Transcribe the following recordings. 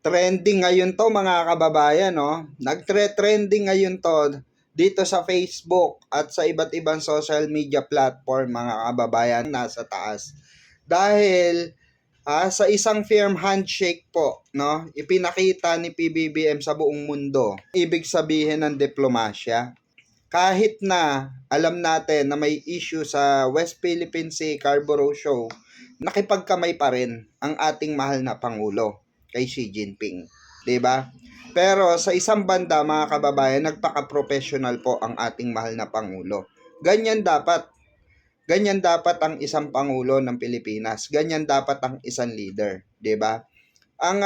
Trending ngayon to mga kababayan, no? Nagtre-trending ngayon to dito sa Facebook at sa iba't ibang social media platform mga kababayan nasa taas. Dahil sa isang firm handshake po, no? Ipinakita ni PBBM sa buong mundo. Ibig sabihin ng diplomasya. Kahit na alam natin na may issue sa West Philippine Sea Scarborough Show, nakipagkamay pa rin ang ating mahal na Pangulo kay Xi Jinping. 'Di ba? Pero sa isang banda mga kababayan, nagpaka-professional po ang ating mahal na Pangulo. Ganyan dapat. Ganyan dapat ang isang Pangulo ng Pilipinas. Ganyan dapat ang isang leader. 'Di ba? Ang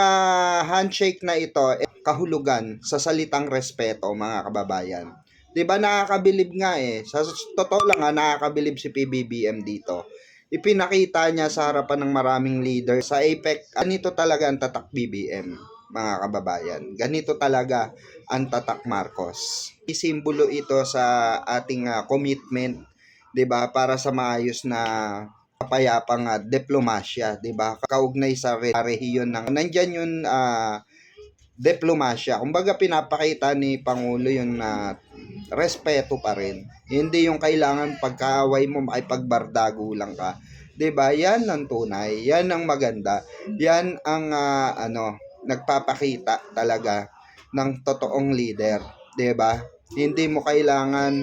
handshake na ito, kahulugan sa salitang respeto mga kababayan. 'Di ba nakakabilib nga Sa totoo lang nakakabilib si PBBM dito. Ipinakita niya sa harapan ng maraming leader sa APEC, ganito talaga ang tatak BBM, mga kababayan. Ganito talaga ang tatak Marcos. Isimbolo ito sa ating commitment, 'di ba, para sa maayos na kapayapang diplomasya, 'di ba? Kaugnay sa rehiyon ng nandiyan yung diplomasya. Kumbaga pinapakita ni Pangulo yung respeto pa rin. Hindi yung kailangan pagkaaway mo makipagbardago lang ka. 'Di ba? Yan ang tunay. Yan ang maganda. Yan ang nagpapakita talaga ng totoong leader, 'di ba? Hindi mo kailangan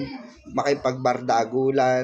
makipagbardagulan.